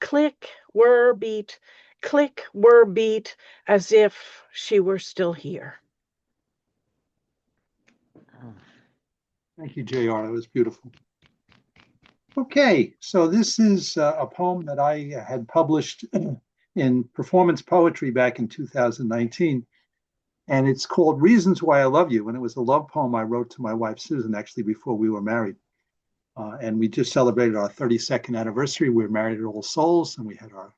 click, whir, beat, click, whir, beat, as if she were still here. Thank you, JR. That was beautiful. Okay, so this is a poem that I had published in Performance Poetry back in 2019. And it's called Reasons Why I Love You. And it was a love poem I wrote to my wife, Susan, actually, before we were married. And we just celebrated our 32nd anniversary. We were married at All Souls, and we had our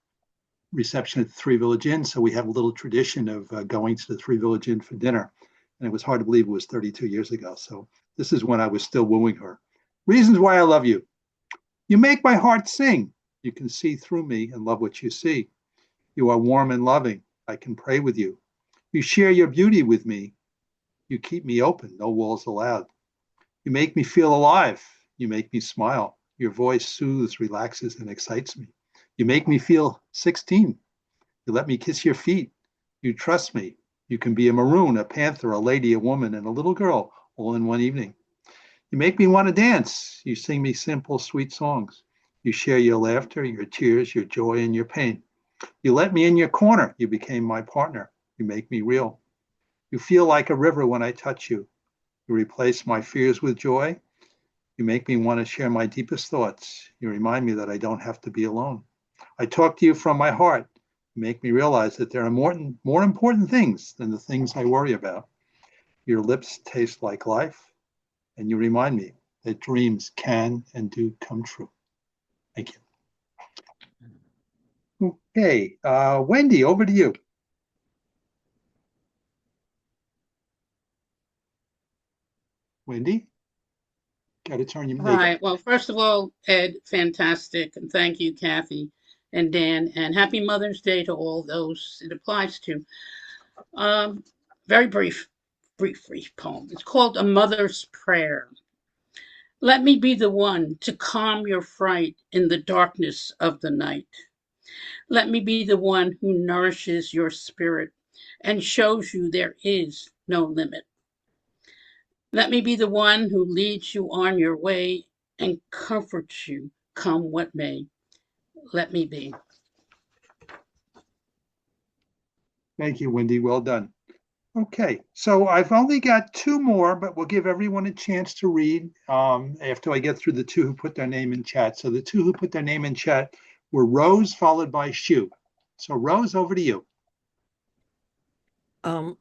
reception at the Three Village Inn. So we have a little tradition of going to the Three Village Inn for dinner. And it was hard to believe it was 32 years ago. So this is when I was still wooing her. Reasons Why I Love You. You make my heart sing. You can see through me and love what you see. You are warm and loving. I can pray with you. You share your beauty with me. You keep me open, no walls allowed. You make me feel alive. You make me smile. Your voice soothes, relaxes, and excites me. You make me feel 16. You let me kiss your feet. You trust me. You can be a maroon, a panther, a lady, a woman, and a little girl all in one evening. You make me want to dance. You sing me simple, sweet songs. You share your laughter, your tears, your joy, and your pain. You let me in your corner. You became my partner. You make me real. You feel like a river when I touch you. You replace my fears with joy. You make me want to share my deepest thoughts. You remind me that I don't have to be alone. I talk to you from my heart. You make me realize that there are more important things than the things I worry about. Your lips taste like life, and you remind me that dreams can and do come true. Thank you. Okay, Wendy, over to you. Wendy, got to turn your mic. Hi. Well, first of all, Ed, fantastic. And thank you, Kathy and Dan. And happy Mother's Day to all those it applies to. Very brief poem. It's called A Mother's Prayer. Let me be the one to calm your fright in the darkness of the night. Let me be the one who nourishes your spirit and shows you there is no limit. Let me be the one who leads you on your way and comforts you, come what may. Let me be. Thank you, Wendy. Well done. Okay, so I've only got two more, but we'll give everyone a chance to read after I get through the two who put their name in chat. So the two who put their name in chat were Rose followed by Shu. So Rose, over to you.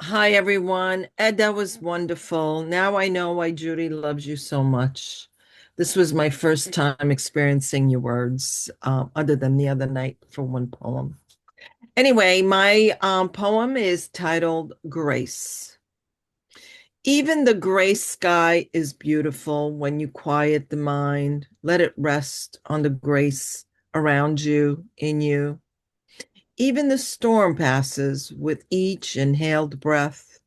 Hi, everyone. Ed, that was wonderful. Now I know why Judy loves you so much. This was my first time experiencing your words, other than the other night for one poem. Anyway, my poem is titled Grace. Even the gray sky is beautiful when you quiet the mind, let it rest on the grace around you, in you. Even the storm passes with each inhaled breath,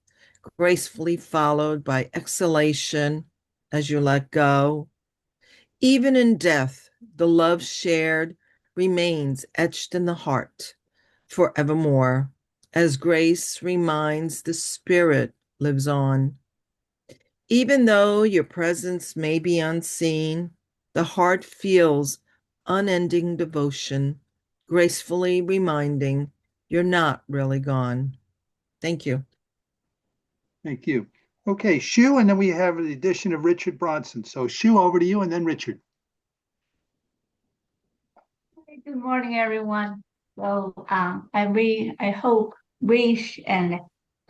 gracefully followed by exhalation as you let go. Even in death, the love shared remains etched in the heart forevermore, as grace reminds the spirit lives on. Even though your presence may be unseen, the heart feels unending devotion, gracefully reminding you're not really gone. Thank you. Thank you. Okay, Shu, and then we have the addition of Richard Bronson. So Shu, over to you, and then Richard. Good morning, everyone. So I hope, wish, and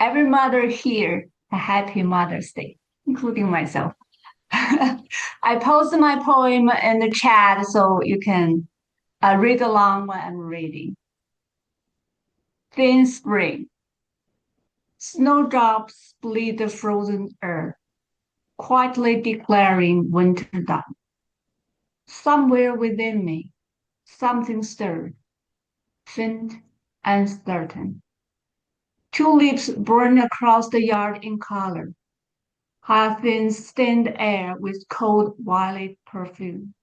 every mother here a happy Mother's Day, including myself. I posted my poem in the chat so you can read along when I'm reading. Thin spring. Snowdrops split the frozen earth, quietly declaring winter done. Somewhere within me, something stirred, faint and certain. Tulips burn across the yard in color. Hyacinths stained the air with cold violet perfume.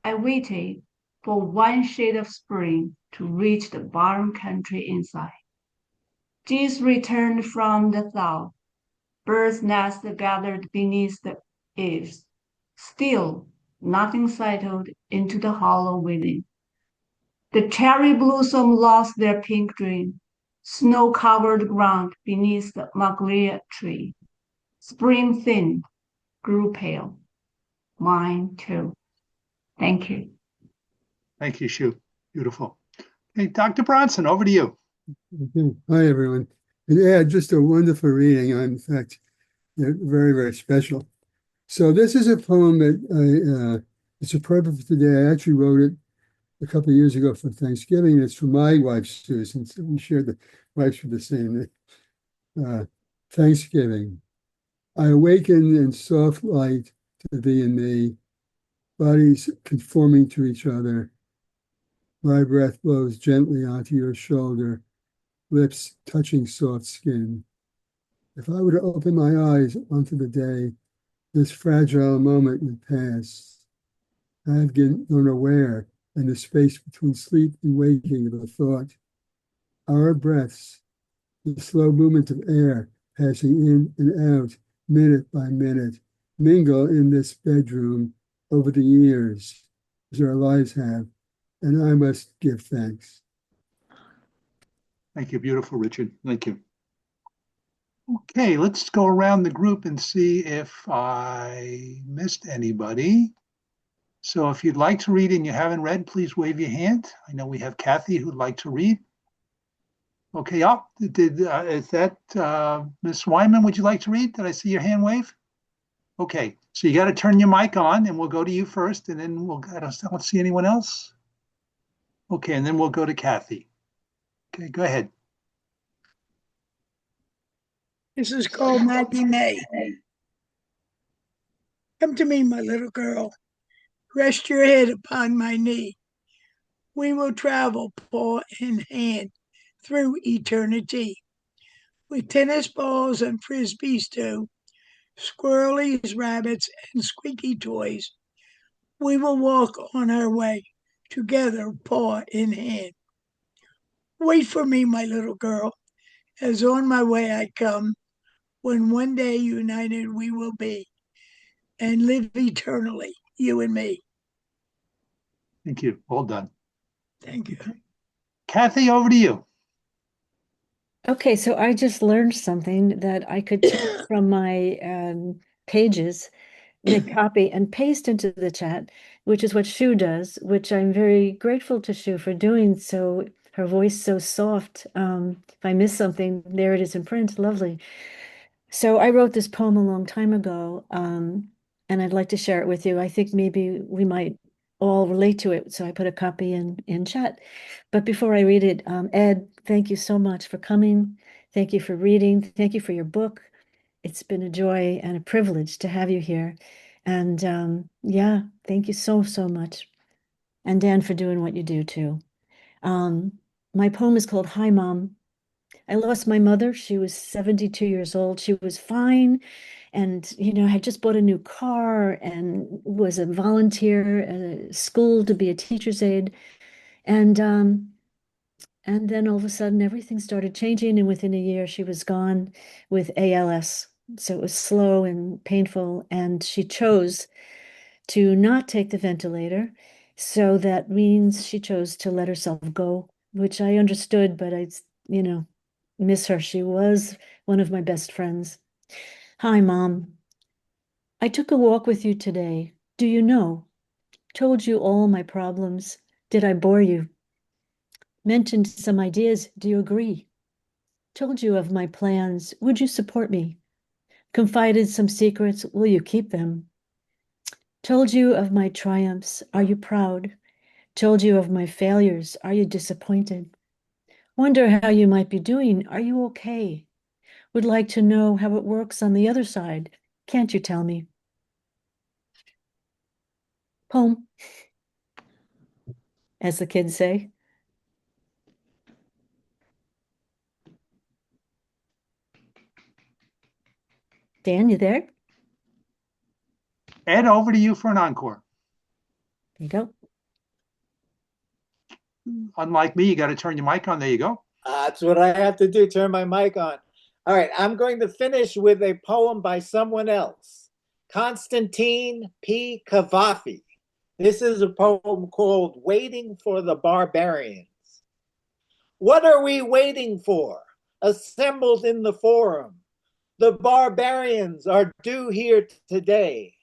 I waited for one shade of spring to reach the barren country inside. Geese returned from the thaw. Birds' nests gathered beneath the eaves. Still, nothing settled into the hollow within. The cherry blossom lost their pink dream. Snow-covered ground beneath the magnolia tree. Spring thinned, grew pale. Mine too. Thank you. Thank you, Shu. Beautiful. Hey, Dr. Bronson, over to you. Okay. Hi, everyone. And yeah, just a wonderful reading. In fact, very, very special. So this is a poem that it's appropriate for today. I actually wrote it a couple of years ago for Thanksgiving. It's for my wife, Susan. So we shared the wives for the same Thanksgiving. I awaken in soft light to thee and me, bodies conforming to each other. My breath blows gently onto your shoulder, lips touching soft skin. If I were to open my eyes onto the day, this fragile moment would pass. I have grown aware in the space between sleep and waking of a thought. Our breaths, the slow movement of air passing in and out, minute by minute, mingle in this bedroom over the years, as our lives have, and I must give thanks. Thank you. Beautiful, Richard. Thank you. Okay, let's go around the group and see if I missed anybody. So if you'd like to read and you haven't read, please wave your hand. I know we have Kathy who'd like to read. Okay, is that Ms. Wyman, would you like to read? Did I see your hand wave? Okay, so you got to turn your mic on and we'll go to you first and then I don't see anyone else. Okay, and then we'll go to Kathy. Okay, go ahead. This is called Maggie May. Come to me, my little girl. Rest your head upon my knee. We will travel paw in hand through eternity. With tennis balls and frisbees too, squirrelies, rabbits, and squeaky toys, we will walk on our way together, paw in hand. Wait for me, my little girl, as on my way I come, when one day united we will be and live eternally, you and me. Thank you. Well done. Thank you. Kathy, over to you. Okay, so I just learned something that I could take from my pages, make copy and paste into the chat, which is what Shu does, which I'm very grateful to Shu for doing. So her voice so soft. If I miss something, there it is in print. Lovely. So I wrote this poem a long time ago, and I'd like to share it with you. I think maybe we might all relate to it. So I put a copy in chat. But before I read it, Ed, thank you so much for coming. Thank you for reading. Thank you for your book. It's been a joy and a privilege to have you here. And yeah, thank you so, so much. And Dan for doing what you do too. My poem is called Hi, Mom. I lost my mother. She was 72 years old. She was fine. And, had just bought a new car and was a volunteer at a school to be a teacher's aide. And then all of a sudden everything started changing. And within a year she was gone with ALS. So it was slow and painful. And she chose to not take the ventilator. So that means she chose to let herself go, which I understood, but I, miss her. She was one of my best friends. Hi, Mom. I took a walk with you today. Do you know? Told you all my problems. Did I bore you? Mentioned some ideas. Do you agree? Told you of my plans. Would you support me? Confided some secrets. Will you keep them? Told you of my triumphs. Are you proud? Told you of my failures. Are you disappointed? Wonder how you might be doing. Are you okay? Would like to know how it works on the other side. Can't you tell me? Poem, as the kids say. Dan, you there? Ed, over to you for an encore. There you go. Unlike me, you got to turn your mic on. There you go. That's what I have to do, turn my mic on. All right, I'm going to finish with a poem by someone else, Constantine P. Cavafy. This is a poem called Waiting for the Barbarians. What are we waiting for? Assembled in the forum. The barbarians are due here today.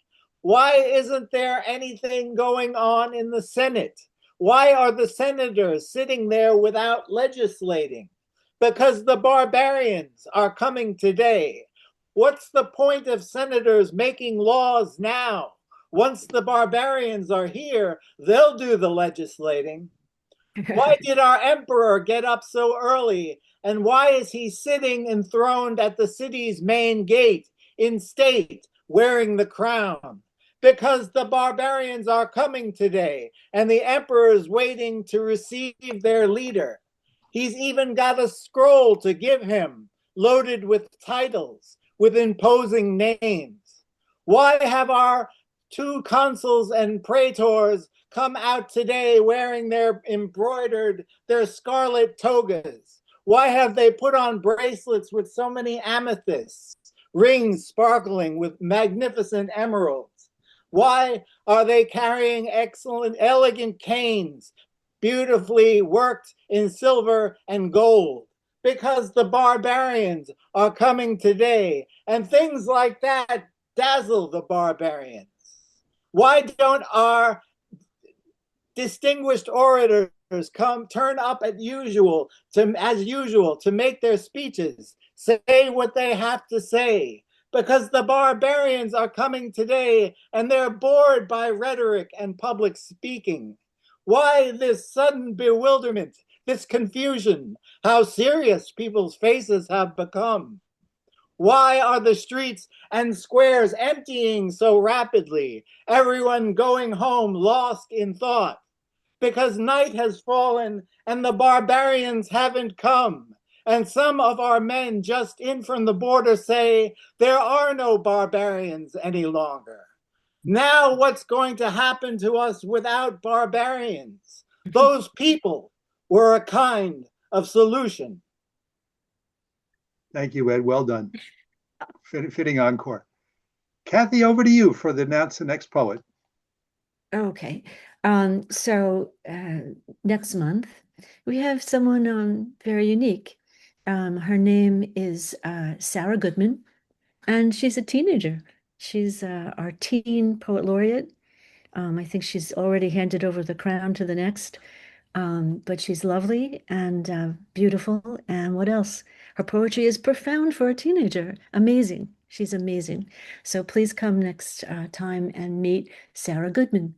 Why isn't there anything going on in the Senate? Why are the senators sitting there without legislating? Because the barbarians are coming today. What's the point of senators making laws now? Once the barbarians are here, they'll do the legislating. Why did our emperor get up so early? And why is he sitting enthroned at the city's main gate in state, wearing the crown? Because the barbarians are coming today, and the emperor is waiting to receive their leader. He's even got a scroll to give him, loaded with titles, with imposing names. Why have our 2 consuls and praetors come out today wearing their scarlet togas? Why have they put on bracelets with so many amethysts, rings sparkling with magnificent emeralds? Why are they carrying elegant canes, beautifully worked in silver and gold? because the barbarians are coming today, and things like that dazzle the barbarians. Why don't our distinguished orators turn up as usual to make their speeches, say what they have to say? Because the barbarians are coming today and they're bored by rhetoric and public speaking. Why this sudden bewilderment, this confusion? How serious people's faces have become. Why are the streets and squares emptying so rapidly? Everyone going home lost in thought. Because night has fallen and the barbarians haven't come. And some of our men just in from the border say there are no barbarians any longer. Now what's going to happen to us without barbarians? Those people were a kind of solution. Thank you, Ed. Well done. Fitting encore. Kathy, over to you for the announce the next poet. Okay. So next month we have someone very unique. Her name is Sarah Goodman, and she's a teenager. She's our teen poet laureate. I think she's already handed over the crown to the next. But she's lovely and beautiful. And what else? Her poetry is profound for a teenager. Amazing. She's amazing. So please come next time and meet Sarah Goodman.